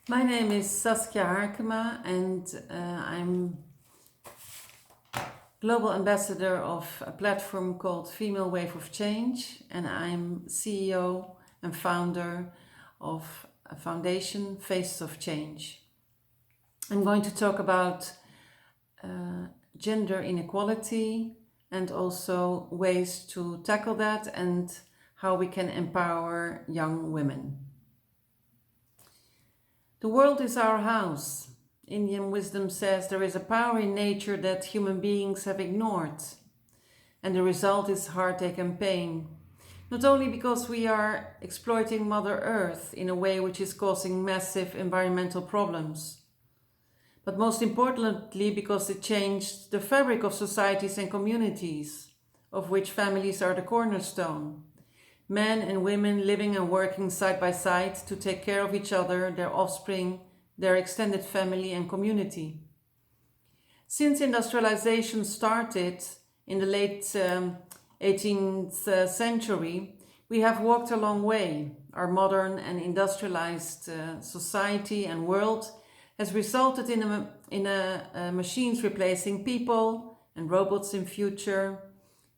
My name is Saskia Harkema and I'm global ambassador of a platform called Female Wave of Change, and I'm CEO and founder of a foundation, Faces of Change. I'm going to talk about gender inequality and also ways to tackle that and how we can empower young women. The world is our house. Indian wisdom says there is a power in nature that human beings have ignored, and the result is heartache and pain. Not only because we are exploiting Mother Earth in a way which is causing massive environmental problems, but most importantly because it changed the fabric of societies and communities, of which families are the cornerstone. Men and women living and working side by side to take care of each other, their offspring, their extended family and community. Since industrialization started in the late 18th century, we have walked a long way. Our modern and industrialized society and world has resulted in machines replacing people and robots in future,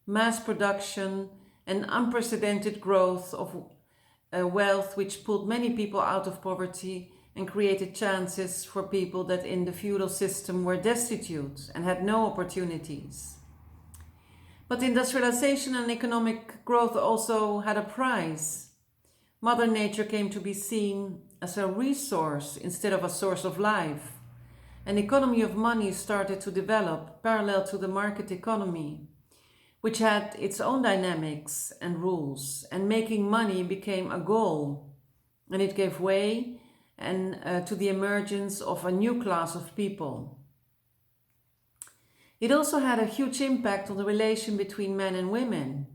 mass production, and unprecedented growth of wealth which pulled many people out of poverty and created chances for people that in the feudal system were destitute and had no opportunities. But industrialization and economic growth also had a price. Mother Nature came to be seen as a resource instead of a source of life. An economy of money started to develop parallel to the market economy, which had its own dynamics and rules, and making money became a goal, and it gave way to the emergence of a new class of people. It also had a huge impact on the relation between men and women.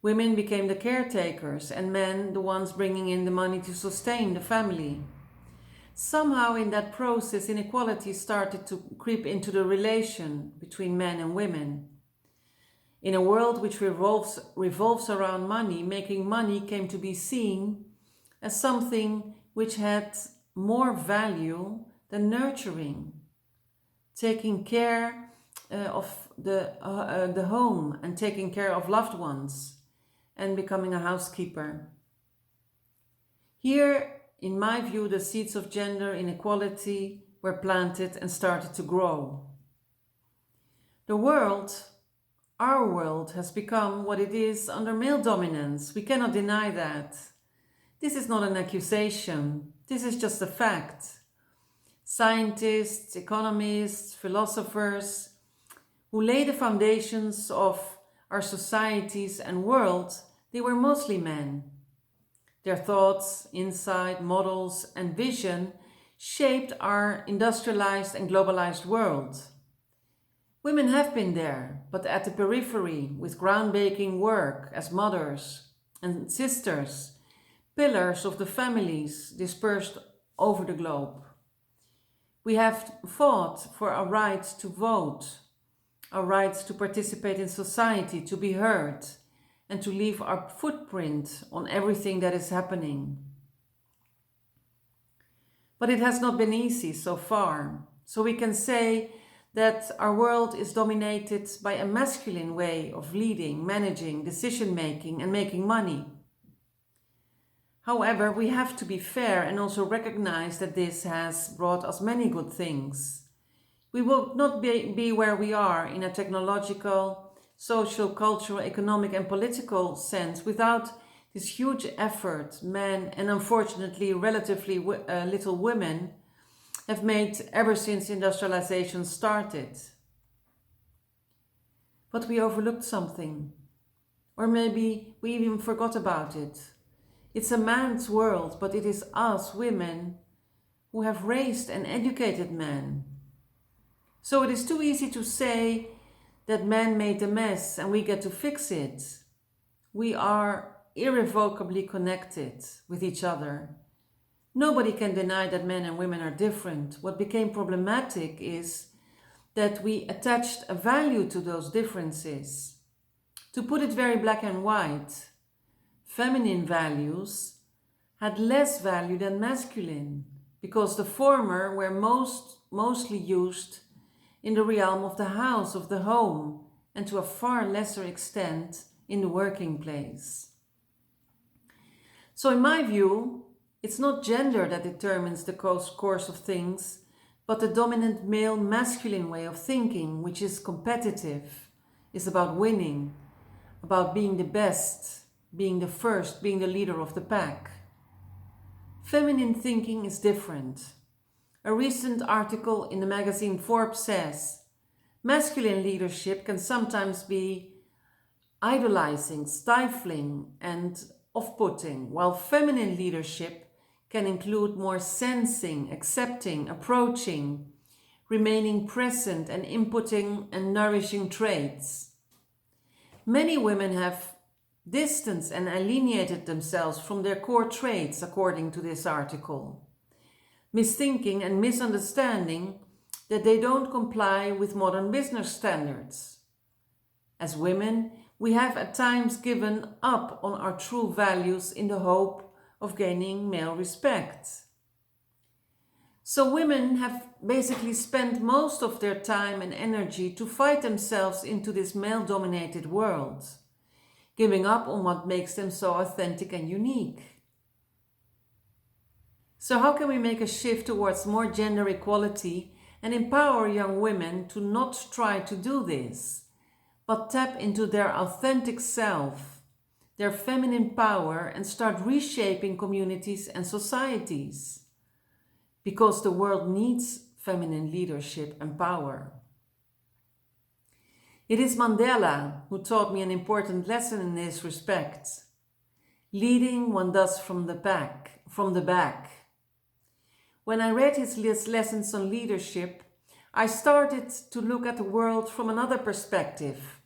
Women became the caretakers and men the ones bringing in the money to sustain the family. Somehow in that process, inequality started to creep into the relation between men and women. In a world which revolves around money, making money came to be seen as something which had more value than nurturing, taking care of the home and taking care of loved ones and becoming a housekeeper. Here, in my view, the seeds of gender inequality were planted and started to grow. Our world has become what it is under male dominance. We cannot deny that. This is not an accusation. This is just a fact. Scientists, economists, philosophers who lay the foundations of our societies and world, they were mostly men. Their thoughts, insight, models, and vision shaped our industrialized and globalized world. Women have been there, but at the periphery with groundbreaking work as mothers and sisters, pillars of the families dispersed over the globe. We have fought for our right to vote, our right to participate in society, to be heard, and to leave our footprint on everything that is happening. But it has not been easy so far, so we can say that our world is dominated by a masculine way of leading, managing, decision-making and making money. However, we have to be fair and also recognize that this has brought us many good things. We will not be where we are in a technological, social, cultural, economic and political sense without this huge effort men and unfortunately relatively little women have made ever since industrialization started. But we overlooked something, or maybe we even forgot about it. It's a man's world, but it is us, women, who have raised and educated men. So it is too easy to say that men made a mess and we get to fix it. We are irrevocably connected with each other. Nobody can deny that men and women are different. What became problematic is that we attached a value to those differences. To put it very black and white, feminine values had less value than masculine. because the former were mostly used in the realm of the house, of the home, and to a far lesser extent in the working place. So in my view, it's not gender that determines the course of things, but the dominant male masculine way of thinking, which is competitive, is about winning, about being the best, being the first, being the leader of the pack. Feminine thinking is different. A recent article in the magazine Forbes says, masculine leadership can sometimes be idolizing, stifling, and off-putting, while feminine leadership can include more sensing, accepting, approaching, remaining present, and inputting and nourishing traits. Many women have distanced and alienated themselves from their core traits, according to this article, misthinking and misunderstanding that they don't comply with modern business standards. As women, we have at times given up on our true values in the hope of gaining male respect. So women have basically spent most of their time and energy to fight themselves into this male-dominated world, giving up on what makes them so authentic and unique. So how can we make a shift towards more gender equality and empower young women to not try to do this, but tap into their authentic self, their feminine power, and start reshaping communities and societies? Because the world needs feminine leadership and power. It is Mandela who taught me an important lesson in this respect. Leading one does from the back. When I read his lessons on leadership, I started to look at the world from another perspective.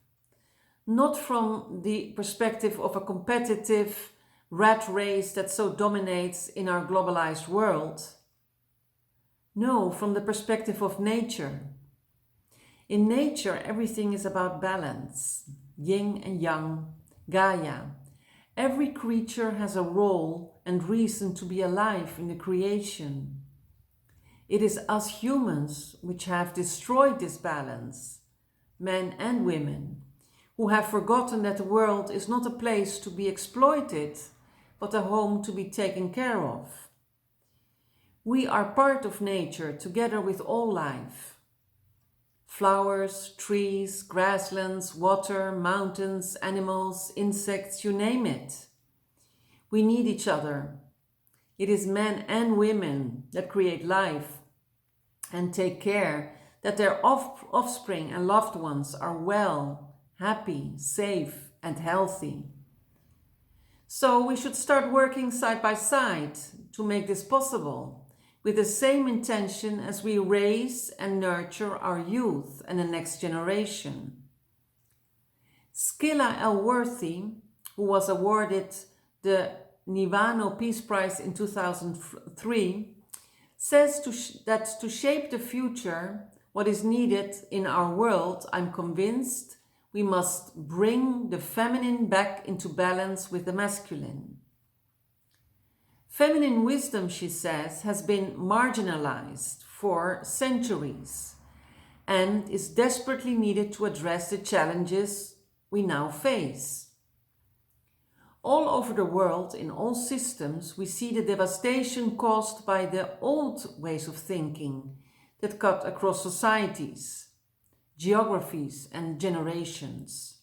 Not from the perspective of a competitive rat race that so dominates in our globalized world. No, from the perspective of nature. In nature, everything is about balance, yin and yang, Gaia. Every creature has a role and reason to be alive in the creation. It is us humans which have destroyed this balance, men and women, who have forgotten that the world is not a place to be exploited, but a home to be taken care of. We are part of nature together with all life. Flowers, trees, grasslands, water, mountains, animals, insects, you name it. We need each other. It is men and women that create life and take care that their offspring and loved ones are well, happy, safe, and healthy. So we should start working side by side to make this possible, with the same intention as we raise and nurture our youth and the next generation. Skilla Elworthy, who was awarded the Niwano Peace Prize in 2003, says that to shape the future, what is needed in our world, I'm convinced, we must bring the feminine back into balance with the masculine. Feminine wisdom, she says, has been marginalized for centuries and is desperately needed to address the challenges we now face. All over the world, in all systems, we see the devastation caused by the old ways of thinking that cut across societies, geographies, and generations.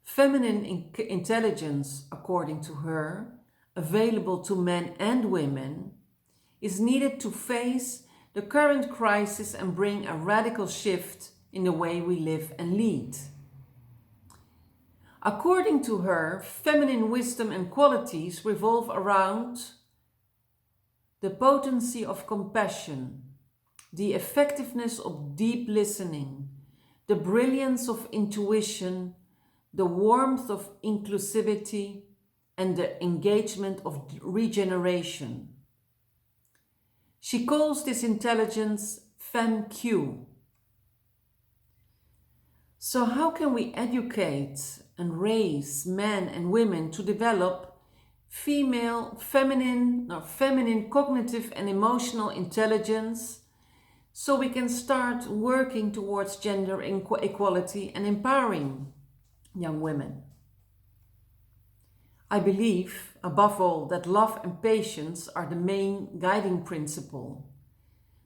Feminine intelligence, according to her, available to men and women, is needed to face the current crisis and bring a radical shift in the way we live and lead. According to her, feminine wisdom and qualities revolve around the potency of compassion, the effectiveness of deep listening, the brilliance of intuition, the warmth of inclusivity, and the engagement of regeneration. She calls this intelligence FemQ. So how can we educate and raise men and women to develop feminine cognitive and emotional intelligence, so we can start working towards gender equality and empowering young women. I believe, above all, that love and patience are the main guiding principle.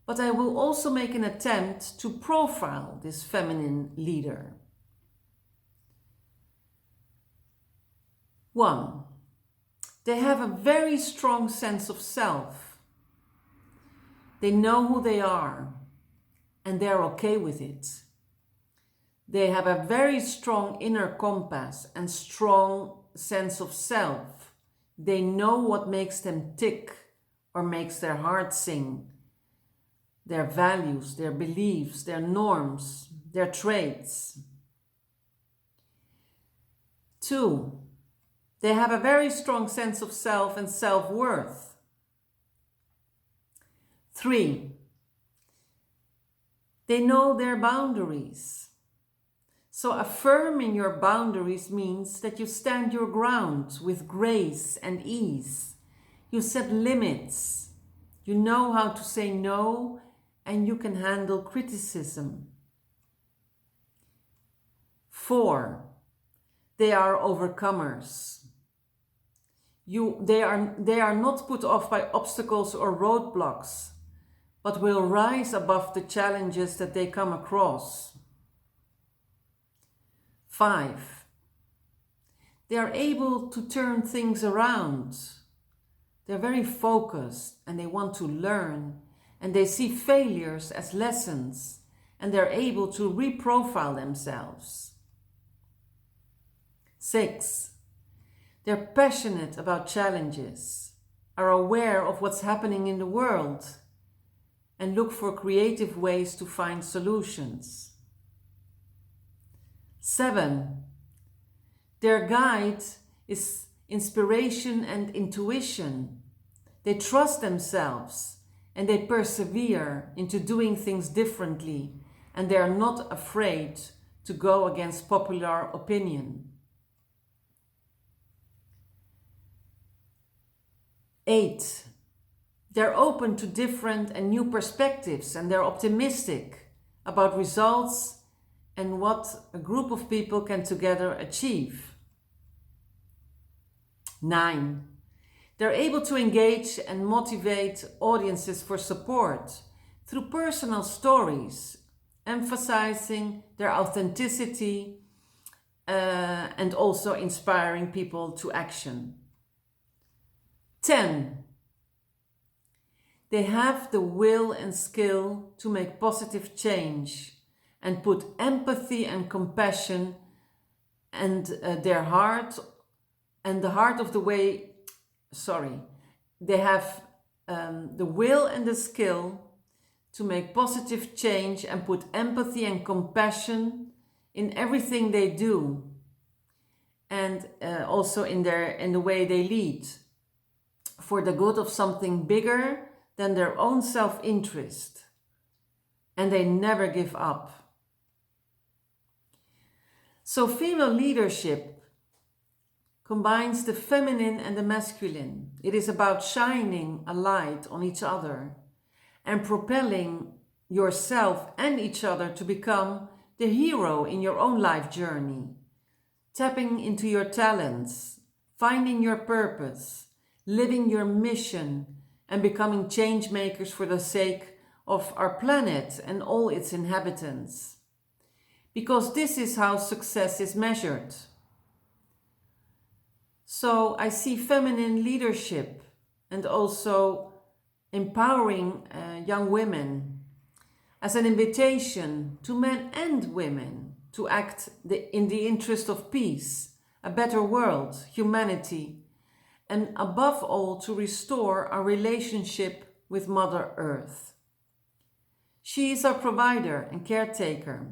But I will also make an attempt to profile this feminine leader. 1. They have a very strong sense of self. They know who they are, and they're okay with it. They have a very strong inner compass and strong sense of self. They know what makes them tick or makes their heart sing. Their values, their beliefs, their norms, their traits. 2. They have a very strong sense of self and self-worth. 3. They know their boundaries. So affirming your boundaries means that you stand your ground with grace and ease. You set limits. You know how to say no, and you can handle criticism. 4. They are overcomers. They are not put off by obstacles or roadblocks, but will rise above the challenges that they come across. 5. They are able to turn things around. They're very focused and they want to learn, and they see failures as lessons, and they're able to reprofile themselves. 6. They're passionate about challenges, are aware of what's happening in the world, and look for creative ways to find solutions. 7. Their guide is inspiration and intuition. They trust themselves and they persevere into doing things differently, and they are not afraid to go against popular opinion. 8. They're open to different and new perspectives, and they're optimistic about results and what a group of people can together achieve. 9. They're able to engage and motivate audiences for support through personal stories, emphasizing their authenticity and also inspiring people to action. 10. They have the will and skill to make positive change and put empathy and compassion and their heart and the heart of the way, they have the will and the skill to make positive change and put empathy and compassion in everything they do, and also in the way they lead, for the good of something bigger than their own self-interest, and they never give up. So female leadership combines the feminine and the masculine. It is about shining a light on each other and propelling yourself and each other to become the hero in your own life journey, tapping into your talents, finding your purpose, living your mission, and becoming change makers for the sake of our planet and all its inhabitants. Because this is how success is measured. So I see feminine leadership and also empowering young women as an invitation to men and women to act in the interest of peace, a better world, humanity, and above all to restore our relationship with Mother Earth. She is our provider and caretaker.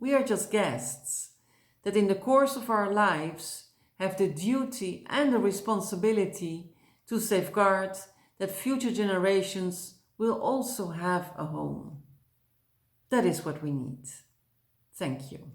We are just guests that in the course of our lives have the duty and the responsibility to safeguard that future generations will also have a home. That is what we need. Thank you.